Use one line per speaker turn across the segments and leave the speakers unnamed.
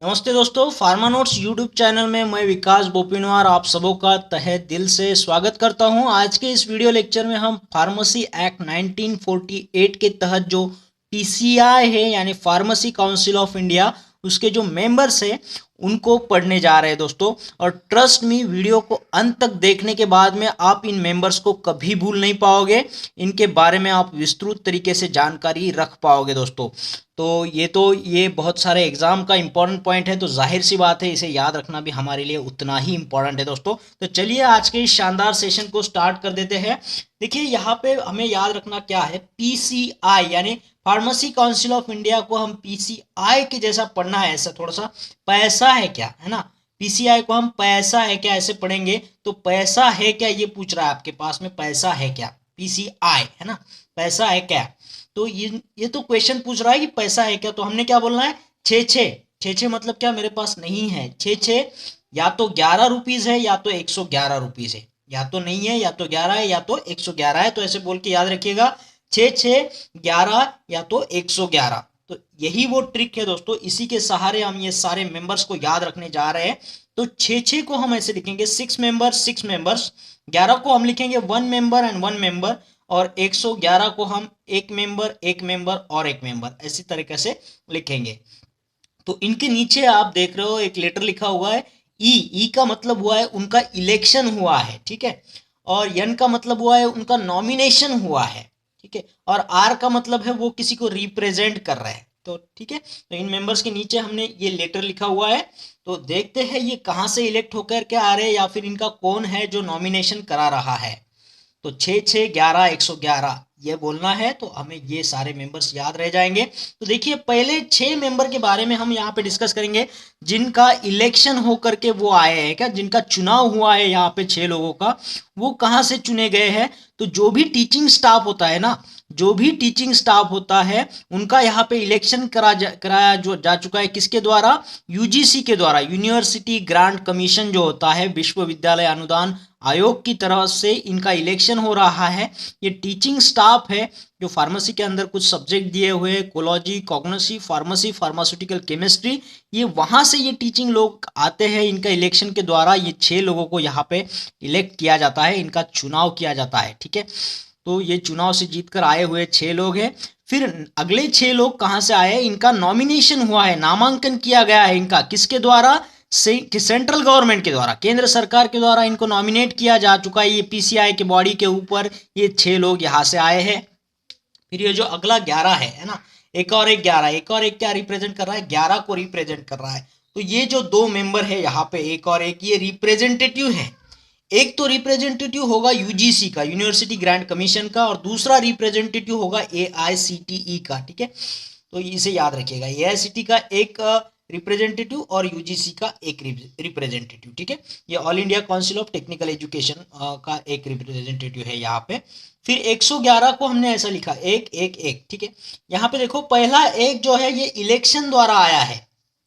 नमस्ते दोस्तों, pharma notes YouTube channel में मैं विकास बोपिनवार आप सबों का तहे दिल से स्वागत करता हूं। आज के इस वीडियो लेक्चर में हम फार्मेसी एक्ट 1948 के तहत जो पीसीआई है यानी फार्मेसी काउंसिल ऑफ इंडिया उसके जो मेंबर्स हैं उनको पढ़ने जा रहे हैं दोस्तों। और ट्रस्ट मी, वीडियो को अंत तक देखने के बाद में आप इन मेंबर्स को कभी भूल नहीं पाओगे। इनके बारे में आप विस्तृत तरीके से जानकारी रख पाओगे दोस्तों। ये बहुत सारे एग्जाम का इंपॉर्टेंट पॉइंट है, तो जाहिर सी बात है इसे याद रखना भी हमारे लिए उतना ही इंपॉर्टेंट है दोस्तों। तो चलिए आज के इस शानदार सेशन को स्टार्ट कर देते हैं। देखिए यहाँ पे हमें याद रखना क्या है, पीसीआई यानी फार्मेसी काउंसिल ऑफ इंडिया को हम पीसीआई के जैसा पढ़ना है, ऐसा थोड़ा सा पैसा है क्या, है ना। पीसीआई को हम पैसा है क्या ऐसे पढ़ेंगे, तो पैसा है क्या ये पूछ रहा है आपके पास में, पैसा है क्या, पीसीआई है ना, पैसा है क्या। तो ये तो क्वेश्चन पूछ रहा है कि पैसा है क्या, तो हमने क्या बोलना है, छे छे छे छे मतलब क्या, मेरे पास नहीं है। छे छे या तो 11 रुपीज है या तो 111 रुपीज है, या तो नहीं है या तो 11 है या तो 111 है। तो ऐसे बोल के याद रखिएगा, छे छे 11 या तो 111। तो यही वो ट्रिक है दोस्तों, इसी के सहारे हम ये सारे मेंबर्स को याद रखने जा रहे हैं। तो छे छे को हम ऐसे लिखेंगे, 6 मेंबर्स। 11 को हम लिखेंगे 1 मेंबर एंड 1 मेंबर, और 111 को हम एक मेंबर और एक मेंबर, ऐसी तरीके से लिखेंगे। तो इनके नीचे आप देख रहे हो एक लेटर लिखा हुआ है, ई का मतलब हुआ है उनका इलेक्शन हुआ है, ठीक है। और एन का मतलब हुआ है उनका नॉमिनेशन हुआ है, ठीक है। और आर का मतलब है वो किसी को रिप्रेजेंट कर रहे हैं, तो ठीक है। तो इन मेंबर्स के नीचे हमने ये लेटर लिखा हुआ है। तो देखते हैं ये कहाँ से इलेक्ट होकर के आ रहे हैं, या फिर इनका कौन है जो नॉमिनेशन करा रहा है। तो 6 6 11 111 ये बोलना है, तो हमें ये सारे मेंबर्स याद रह जाएंगे। तो देखिए पहले 6 मेंबर के बारे में हम यहाँ पे डिस्कस करेंगे, जिनका इलेक्शन होकर के वो आए हैं, क्या जिनका चुनाव हुआ है यहाँ पे 6 लोगों का, वो कहाँ से चुने गए हैं। तो जो भी टीचिंग स्टाफ होता है ना, जो भी टीचिंग स्टाफ होता है उनका यहाँ पे इलेक्शन कराया जो जा चुका है, किसके द्वारा, यूजीसी के द्वारा, यूनिवर्सिटी ग्रांट कमीशन जो होता है, विश्वविद्यालय अनुदान आयोग की तरफ से इनका इलेक्शन हो रहा है। ये टीचिंग स्टाफ है जो फार्मेसी के अंदर कुछ सब्जेक्ट दिए हुए, कोलॉजी, कॉग्नोसी, फार्मेसी, फार्मास्यूटिकल केमिस्ट्री, ये वहां से ये टीचिंग लोग आते हैं। इनका इलेक्शन के द्वारा ये 6 लोगों को यहाँ पे इलेक्ट किया जाता है, इनका चुनाव किया जाता है, ठीक है। तो ये चुनाव से जीतकर आए हुए 6 लोग हैं। फिर अगले 6 लोग कहाँ से आए, इनका नॉमिनेशन हुआ है, नामांकन किया गया है इनका, किसके द्वारा, सेंट्रल गवर्नमेंट के द्वारा, केंद्र सरकार के द्वारा इनको नॉमिनेट किया जा चुका है। ये पीसीआई के बॉडी के ऊपर ये 6 लोग यहाँ से आए हैं। फिर ये जो अगला 11 है ना, एक और एक 11, एक और एक क्या रिप्रेजेंट कर रहा है, 11 को रिप्रेजेंट कर रहा है। तो ये जो 2 मेंबर है यहाँ पे, एक और एक, ये रिप्रेजेंटेटिव है। एक तो रिप्रेजेंटेटिव होगा यूजीसी का, यूनिवर्सिटी ग्रांट कमीशन का, और दूसरा रिप्रेजेंटेटिव होगा एआईसीटीई का, ठीक है। तो इसे याद रखिएगा, एआईसीटी का एक रिप्रेजेंटेटिव और यूजीसी का एक रिप्रेजेंटेटिव, ठीक है। ये all India council of technical education का एक रिप्रेजेंटेटिव है यहाँ पे। फिर 111 को हमने ऐसा लिखा, एक एक एक, ठीक है। यहाँ पे देखो पहला एक जो है ये इलेक्शन द्वारा आया है।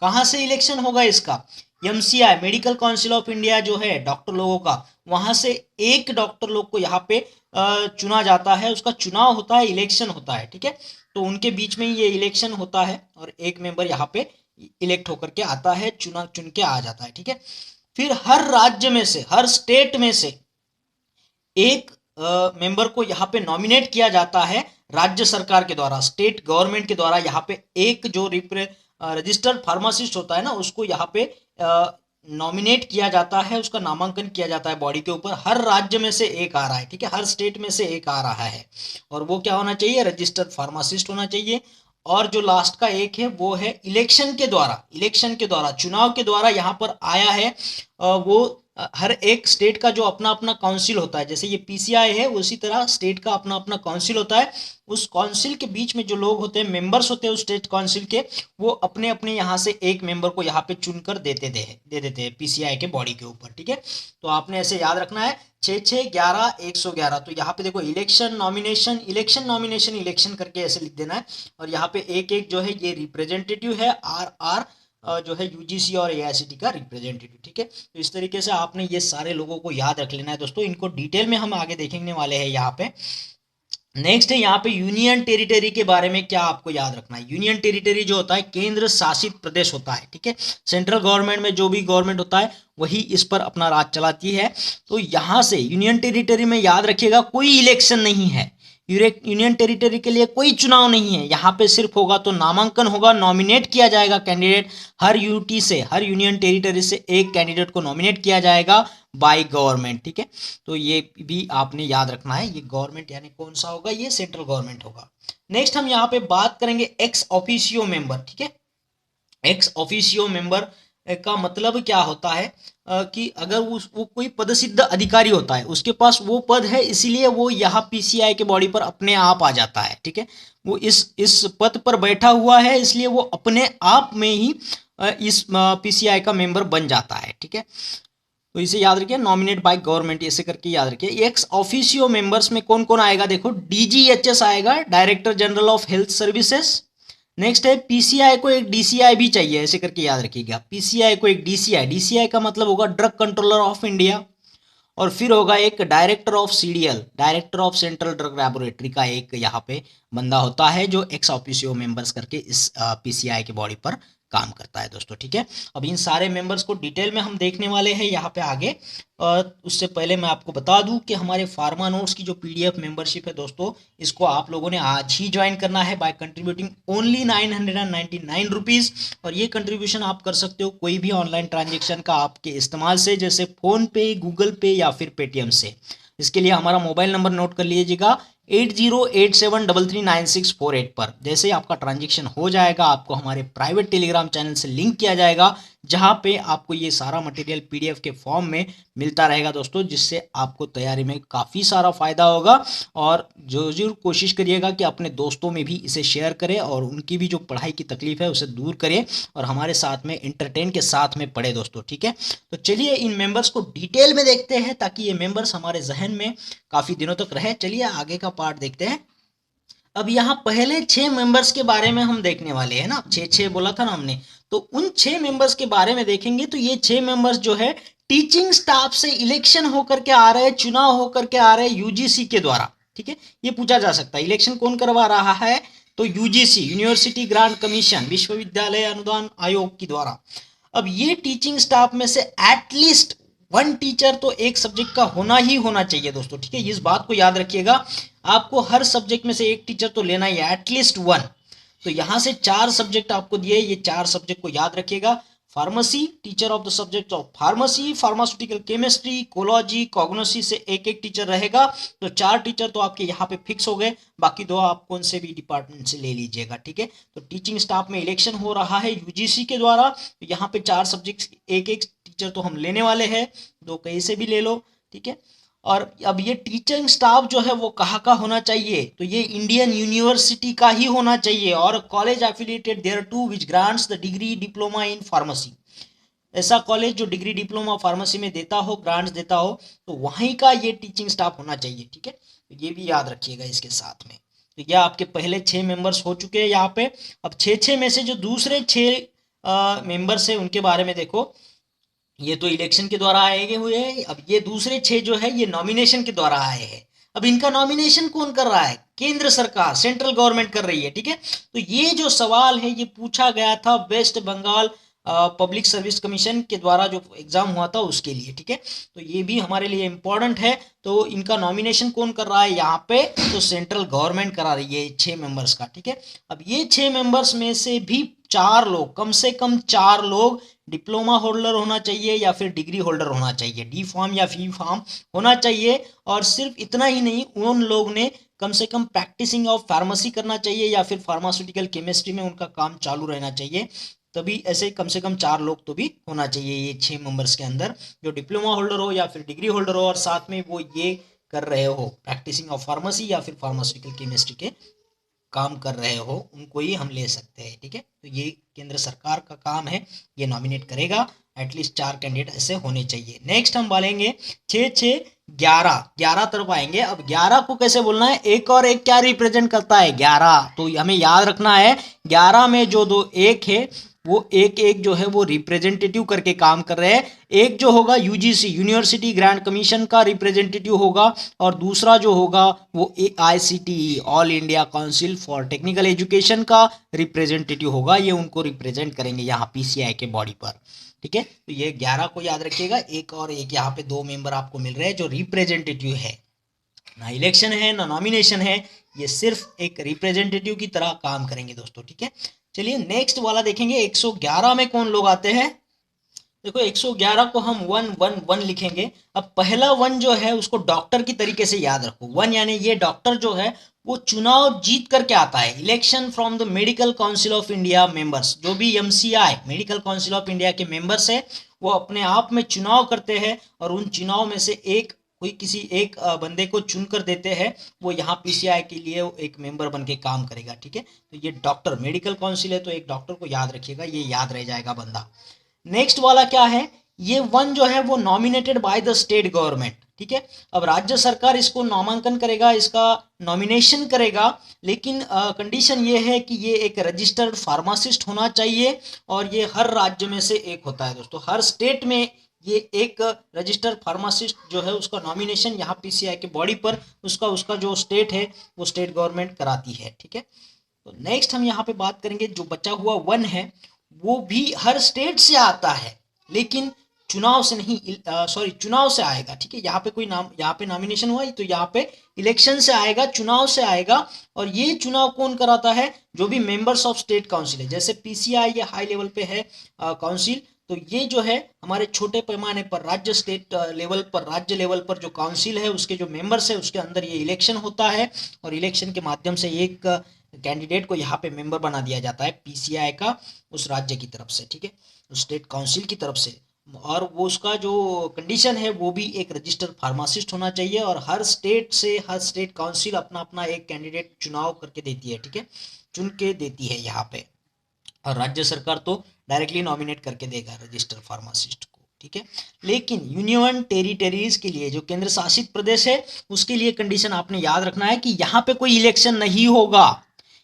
कहाँ से इलेक्शन होगा इसका, MCI, medical council of India जो है डॉक्टर लोगों का, वहां से एक डॉक्टर लोग को यहाँ पे चुना जाता है, उसका चुनाव होता है, इलेक्शन होता है, ठीक है। तो उनके बीच में ये इलेक्शन होता है और एक मेंबर यहाँ पे इलेक्ट होकर के आता है, चुन के आ जाता है, ठीक है। फिर हर राज्य में से, हर स्टेट में से एक मेंबर को यहाँ पे नॉमिनेट किया जाता है राज्य सरकार के द्वारा, स्टेट गवर्नमेंट के द्वारा। यहाँ पे एक जो रजिस्टर्ड फार्मासिस्ट होता है ना, उसको यहाँ पे नॉमिनेट किया जाता है, उसका नामांकन किया जाता है बॉडी के ऊपर। हर राज्य में से एक आ रहा है, ठीक है, हर स्टेट में से एक आ रहा है, और वो क्या होना चाहिए, रजिस्टर्ड फार्मासिस्ट होना चाहिए। और जो लास्ट का एक है वो है इलेक्शन के द्वारा, चुनाव के द्वारा यहाँ पर आया है। वो हर एक स्टेट का जो अपना अपना काउंसिल होता है, जैसे ये पीसीआई है उसी तरह स्टेट का अपना अपना काउंसिल होता है। उस काउंसिल के बीच में जो लोग होते हैं, मेंबर्स होते हैं उस स्टेट काउंसिल के, वो अपने अपने यहाँ से एक मेंबर को यहाँ पे चुनकर दे देते हैं पीसीआई के बॉडी के ऊपर, ठीक है। तो आपने ऐसे याद रखना है, 6 6 11 111। तो यहाँ पे देखो election nomination, election nomination, election करके ऐसे लिख देना है। और यहाँ पे एक एक जो है ये रिप्रेजेंटेटिव है, आर आर जो है यूजीसी और एआईसीटी का रिप्रेजेंटेटिव, ठीक है। तो इस तरीके से आपने ये सारे लोगों को याद रख लेना है दोस्तों। इनको डिटेल में हम आगे देखेंगे वाले हैं यहाँ पे। नेक्स्ट है यहाँ पे यूनियन टेरिटरी के बारे में क्या आपको याद रखना है। यूनियन टेरिटरी जो होता है केंद्र शासित प्रदेश होता है, ठीक है। सेंट्रल गवर्नमेंट में जो भी गवर्नमेंट होता है वही इस पर अपना राज चलाती है। तो यहाँ से यूनियन टेरिटरी में याद रखिएगा कोई इलेक्शन नहीं है, यूनियन टेरिटरी के लिए कोई चुनाव नहीं है। यहाँ पे सिर्फ होगा तो नामांकन होगा, नॉमिनेट किया जाएगा कैंडिडेट। हर यूटी से, हर यूनियन टेरिटरी से एक कैंडिडेट को नॉमिनेट किया जाएगा बाय गवर्नमेंट, ठीक है। तो ये भी आपने याद रखना है, ये गवर्नमेंट यानी कौन सा होगा, ये सेंट्रल गवर्नमेंट होगा। नेक्स्ट हम यहाँ पे बात करेंगे एक्स ऑफिशियो मेंबर, ठीक है। एक्स ऑफिशियो मेंबर का मतलब क्या होता है कि अगर वो कोई पदसिद्ध अधिकारी होता है, उसके पास वो पद है, इसीलिए वो यहाँ पीसीआई के बॉडी पर अपने आप आ जाता है, ठीक है। वो इस पद पर बैठा हुआ है, इसलिए वो अपने आप में ही इस पीसीआई का मेंबर बन जाता है, ठीक है। तो इसे याद रखिए, नॉमिनेट बाय गवर्नमेंट, ऐसे करके याद रखिए। एक्स ऑफिशियो मेंबर्स में कौन कौन आएगा, देखो डीजीएचएस आएगा, director general of health services. Next है पीसीआई को एक डीसीआई भी चाहिए, ऐसे करके याद रखिएगा, पीसीआई को एक डीसीआई, डीसीआई का मतलब होगा ड्रग कंट्रोलर ऑफ इंडिया। और फिर होगा एक director of CDL, director of central drug laboratory का एक यहाँ पे बंदा होता है जो एक्स ऑफिशियो मेंबर्स करके इस पीसीआई के बॉडी पर काम करता है दोस्तों, ठीक है। अब इन सारे मेंबर्स को डिटेल में हम देखने वाले हैं यहाँ पे आगे। और उससे पहले मैं आपको बता दूं कि हमारे फार्मा नोट्स की जो पीडीएफ मेंबरशिप है दोस्तों, इसको आप लोगों ने आज ही ज्वाइन करना है बाय कंट्रीब्यूटिंग ओनली 999 रुपीज़। और ये कंट्रीब्यूशन आप कर सकते हो कोई भी ऑनलाइन ट्रांजेक्शन का आपके इस्तेमाल से, जैसे फ़ोन पे, गूगल पे या फिर पेटीएम से। इसके लिए हमारा मोबाइल नंबर नोट कर लीजिएगा 8087339648 पर। जैसे आपका ट्रांजेक्शन हो जाएगा, आपको हमारे प्राइवेट टेलीग्राम चैनल से लिंक किया जाएगा, जहां पे आपको ये सारा मटेरियल पीडीएफ के फॉर्म में मिलता रहेगा दोस्तों, जिससे आपको तैयारी में काफ़ी सारा फ़ायदा होगा। और जरूर कोशिश करिएगा कि अपने दोस्तों में भी इसे शेयर करें और उनकी भी जो पढ़ाई की तकलीफ है उसे दूर करें और हमारे साथ में एंटरटेन के साथ में पढ़े दोस्तों, ठीक है। तो चलिए इन मेंबर्स को डिटेल में देखते हैं ताकि ये मेंबर्स हमारे जहन में काफ़ी दिनों तक रहे। चलिए आगे का पार्ट देखते हैं। अब यहाँ पहले 6 मेंबर्स के बारे में हम देखने वाले हैं ना, 6 बोला था ना हमने, तो उन 6 मेंबर्स के बारे में देखेंगे। तो ये 6 मेंबर्स जो है टीचिंग स्टाफ से इलेक्शन होकर के आ रहे हैं, चुनाव होकर के आ रहे हैं यूजीसी के द्वारा, ठीक है। ये पूछा जा सकता है इलेक्शन कौन करवा रहा है, तो यूजीसी, यूनिवर्सिटी ग्रांट कमीशन, विश्वविद्यालय अनुदान आयोग के द्वारा। अब ये टीचिंग स्टाफ में से एटलीस्ट 1 टीचर तो एक सब्जेक्ट का होना ही होना चाहिए दोस्तों, ठीक है। इस बात को याद रखिएगा, आपको हर सब्जेक्ट में से एक टीचर तो लेना ही है, एटलीस्ट 1। तो यहाँ से 4 सब्जेक्ट आपको दिए, ये 4 सब्जेक्ट को याद रखिएगा। Pharmacy, teacher of the subject of pharmacy, pharmaceutical chemistry, कोलॉजी, कॉग्नोसी से एक एक टीचर रहेगा। तो 4 टीचर तो आपके यहाँ पे फिक्स हो गए, बाकी 2 आप कौन से भी डिपार्टमेंट से ले लीजिएगा, ठीक है। तो टीचिंग स्टाफ में इलेक्शन हो रहा है यूजीसी के द्वारा, तो यहाँ पे 4 सब्जेक्ट एक एक टीचर तो हम लेने वाले हैं, 2 कहीं से भी ले लो, ठीक है। और अब ये टीचिंग स्टाफ जो है वो कहाँ का होना चाहिए, तो ये इंडियन यूनिवर्सिटी का ही होना चाहिए और college affiliated there to which grants the degree diploma in pharmacy. ऐसा कॉलेज जो डिग्री डिप्लोमा फार्मेसी में देता हो, ग्रांट्स देता हो, तो वहीं का ये टीचिंग स्टाफ होना चाहिए, ठीक है। तो ये भी याद रखिएगा इसके साथ में। तो ये आपके पहले 6 मेंबर्स हो चुके हैं यहाँ पे। अब 6 में से जो दूसरे 6 मेंबर्स हैं उनके बारे में देखो। ये तो इलेक्शन के द्वारा आए हुए हैं, अब ये दूसरे 6 जो है ये नॉमिनेशन के द्वारा आए हैं। अब इनका नॉमिनेशन कौन कर रहा है, केंद्र सरकार, सेंट्रल गवर्नमेंट कर रही है, ठीक है। तो ये जो सवाल है ये पूछा गया था West Bengal public service commission के द्वारा जो एग्जाम हुआ था उसके लिए, ठीक है। तो ये भी हमारे लिए इम्पोर्टेंट है। तो इनका नॉमिनेशन कौन कर रहा है यहाँ पे, तो सेंट्रल गवर्नमेंट करा रही है 6 मेंबर्स का, ठीक है। अब ये 6 मेंबर्स में से भी 4 लोग, कम से कम 4 लोग डिप्लोमा होल्डर होना चाहिए या फिर डिग्री होल्डर होना चाहिए, डी फार्म या फी फार्म होना चाहिए। और सिर्फ इतना ही नहीं, उन लोग ने कम से कम प्रैक्टिसिंग ऑफ फार्मेसी करना चाहिए या फिर फार्मास्यूटिकल केमिस्ट्री में उनका काम चालू रहना चाहिए। तभी ऐसे कम से कम 4 लोग तो भी होना चाहिए ये 6 मेंबर्स के अंदर, जो डिप्लोमा होल्डर हो या फिर डिग्री होल्डर हो और साथ में वो ये कर रहे हो प्रैक्टिसिंग ऑफ फार्मेसी या फिर फार्मास्यूटिकल केमिस्ट्री के काम कर रहे हो, उनको ही हम ले सकते हैं, ठीक है। तो ये केंद्र सरकार का काम है, ये नॉमिनेट करेगा। एटलीस्ट 4 कैंडिडेट ऐसे होने चाहिए। नेक्स्ट हम बोलेंगे 6 6 11 तरफ आएंगे। अब 11 को कैसे बोलना है, एक और एक क्या रिप्रेजेंट करता है, 11। तो हमें याद रखना है 11 में जो 2 एक है वो एक एक जो है वो रिप्रेजेंटेटिव करके काम कर रहे हैं। एक जो होगा यूजीसी यूनिवर्सिटी ग्रांट कमीशन का रिप्रेजेंटेटिव होगा, और दूसरा जो होगा वो AICTE all India council for technical education का रिप्रेजेंटेटिव होगा। ये उनको रिप्रेजेंट करेंगे यहाँ PCI के बॉडी पर। ठीक है, तो ये 11 को याद रखिएगा। एक और एक यहाँ पे 2 मेंबर आपको मिल रहे हैं जो रिप्रेजेंटेटिव है, ना इलेक्शन है ना नॉमिनेशन है, ये सिर्फ एक रिप्रेजेंटेटिव की तरह काम करेंगे दोस्तों। ठीक है, चलिए नेक्स्ट वाला देखेंगे। 111 में कौन लोग आते हैं? देखो 111 को हम 111 लिखेंगे। अब पहला 1 जो है उसको डॉक्टर की तरीके से याद रखो। 1 यानी ये डॉक्टर जो है वो चुनाव जीत करके आता है। Election from the medical council of India members, जो भी MCI medical council of India के मेंबर्स है वो अपने आप में चुनाव करते हैं, और उन चुनाव में से एक कोई किसी एक बंदे को चुन कर देते हैं, वो यहाँ PCI के लिए एक मेंबर बन के काम करेगा। ठीक है, तो ये डॉक्टर मेडिकल काउंसिल है, तो एक डॉक्टर को याद रखिएगा, ये याद रह जाएगा बंदा। नेक्स्ट वाला क्या है? ये 1 जो है वो nominated by the state government. ठीक है, अब राज्य सरकार इसको नामांकन करेगा, इसका नॉमिनेशन करेगा, लेकिन कंडीशन ये है कि ये एक रजिस्टर्ड फार्मासिस्ट होना चाहिए, और ये हर राज्य में से एक होता है दोस्तों। हर स्टेट में ये एक रजिस्टर्ड फार्मासिस्ट जो है उसका नॉमिनेशन यहाँ PCI के बॉडी पर उसका जो स्टेट है वो स्टेट गवर्नमेंट कराती है। ठीक है, तो नेक्स्ट हम यहाँ पे बात करेंगे, जो बचा हुआ 1 है वो भी हर स्टेट से आता है, लेकिन चुनाव से नहीं, सॉरी चुनाव से आएगा। ठीक है, यहाँ पे कोई नाम, यहाँ पे नॉमिनेशन हुआ तो यहाँ पे इलेक्शन से आएगा, चुनाव से आएगा। और ये चुनाव कौन कराता है? जो भी मेंबर्स ऑफ स्टेट काउंसिल है। जैसे PCI ये हाई लेवल पे है काउंसिल, तो ये जो है हमारे छोटे पैमाने पर राज्य स्टेट लेवल पर, राज्य लेवल पर जो काउंसिल है उसके जो मेंबर्स है उसके अंदर ये इलेक्शन होता है, और इलेक्शन के माध्यम से एक कैंडिडेट को यहाँ पे मेंबर बना दिया जाता है PCI का, उस राज्य की तरफ से। ठीक है, उस स्टेट काउंसिल की तरफ से। और वो उसका जो कंडीशन है वो भी एक रजिस्टर्ड फार्मासिस्ट होना चाहिए, और हर स्टेट से हर स्टेट काउंसिल अपना अपना एक कैंडिडेट चुनाव करके देती है। ठीक है, चुन के देती है यहाँ पे, और राज्य सरकार तो डायरेक्टली नॉमिनेट करके देगा रजिस्टर्ड फार्मासिस्ट को। ठीक है, लेकिन यूनियन टेरिटरीज के लिए, जो केंद्र शासित प्रदेश है, उसके लिए कंडीशन आपने याद रखना है कि यहाँ पे कोई इलेक्शन नहीं होगा,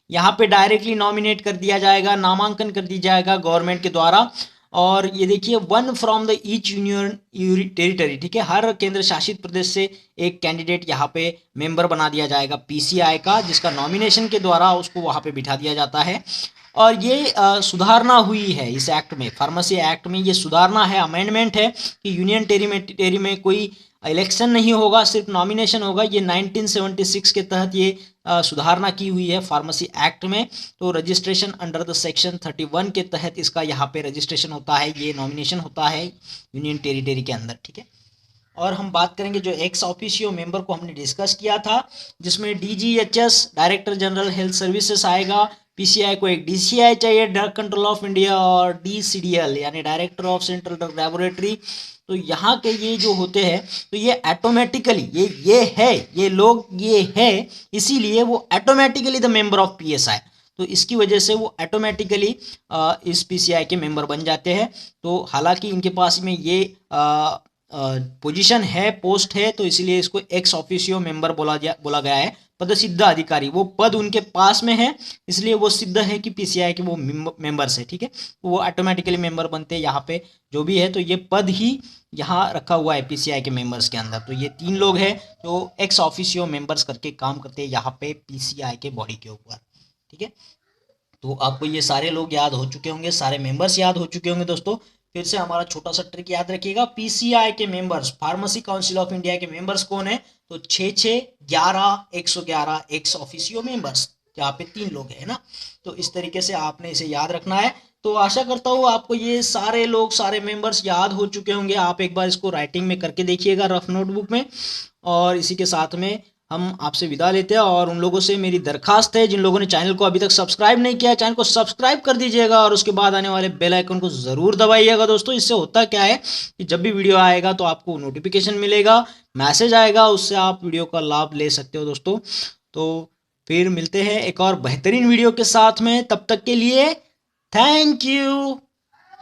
यहाँ पे डायरेक्टली नॉमिनेट कर दिया जाएगा, नामांकन कर दिया जाएगा गवर्नमेंट के द्वारा। और ये देखिए 1 from the each union territory. ठीक है, हर केंद्र शासित प्रदेश से एक कैंडिडेट यहाँ पे मेंबर बना दिया जाएगा PCI का, जिसका नॉमिनेशन के द्वारा उसको वहाँ पे बिठा दिया जाता है। और ये सुधारना हुई है इस एक्ट में, फार्मेसी एक्ट में ये सुधारना है, अमेंडमेंट है कि यूनियन टेरिटरी में कोई इलेक्शन नहीं होगा, सिर्फ नॉमिनेशन होगा। ये 1976 के तहत ये सुधारना की हुई है फार्मेसी एक्ट में। तो रजिस्ट्रेशन अंडर द सेक्शन 31 के तहत इसका यहाँ पे रजिस्ट्रेशन होता है, ये नॉमिनेशन होता है यूनियन टेरिटरी के अंदर। ठीक है, और हम बात करेंगे जो एक्स ऑफिशियो मेंबर को हमने डिस्कस किया था, जिसमें DGHS director general health services आएगा, PCI को एक DCI चाहिए ड्रग कंट्रोल ऑफ इंडिया, और DCDL यानी director of central drug laboratory. तो यहाँ के ये जो होते हैं तो ये ऑटोमेटिकली ये लोग ये है, इसीलिए वो automatically the member of PSI, तो इसकी वजह से वो ऑटोमेटिकली इस PCI के मेंबर बन जाते हैं। तो हालांकि इनके पास में ये पोजीशन है, पोस्ट है, तो इसीलिए इसको एक्स ऑफिशियो मेंबर बोला गया है, पदसिद्ध अधिकारी। वो पद उनके पास में है, इसलिए वो सिद्ध है कि PCI के वो मेंबर्स है। ठीक है, तो वो ऑटोमेटिकली मेंबर बनते हैं यहाँ पे जो भी है, तो ये पद ही यहाँ रखा हुआ है PCI के मेंबर्स के अंदर। तो ये 3 लोग हैं जो एक्स ऑफिशियो मेंबर्स करके काम करते हैं यहाँ पे PCI के बॉडी के ऊपर। ठीक है, तो आपको ये सारे लोग याद हो चुके होंगे, सारे मेंबर्स याद हो चुके होंगे दोस्तों। फिर से हमारा छोटा सा ट्रिक याद रखिएगा, PCI के members, pharmacy council of India के मेंबर्स कौन है? तो 6, 11, 111 एक्स ऑफिशियो मेंबर्स, यहाँ पे 3 लोग है ना। तो इस तरीके से आपने इसे याद रखना है। तो आशा करता हूँ आपको ये सारे लोग, सारे मेंबर्स याद हो चुके होंगे। आप एक बार इसको राइटिंग में करके देखिएगा रफ नोटबुक में। और इसी के साथ में हम आपसे विदा लेते हैं, और उन लोगों से मेरी दरखास्त है जिन लोगों ने चैनल को अभी तक सब्सक्राइब नहीं किया, चैनल को सब्सक्राइब कर दीजिएगा, और उसके बाद आने वाले बेल आइकन को ज़रूर दबाइएगा दोस्तों। इससे होता क्या है कि जब भी वीडियो आएगा तो आपको नोटिफिकेशन मिलेगा, मैसेज आएगा, उससे आप वीडियो का लाभ ले सकते हो दोस्तों। तो फिर मिलते हैं एक और बेहतरीन वीडियो के साथ में, तब तक के लिए थैंक यू।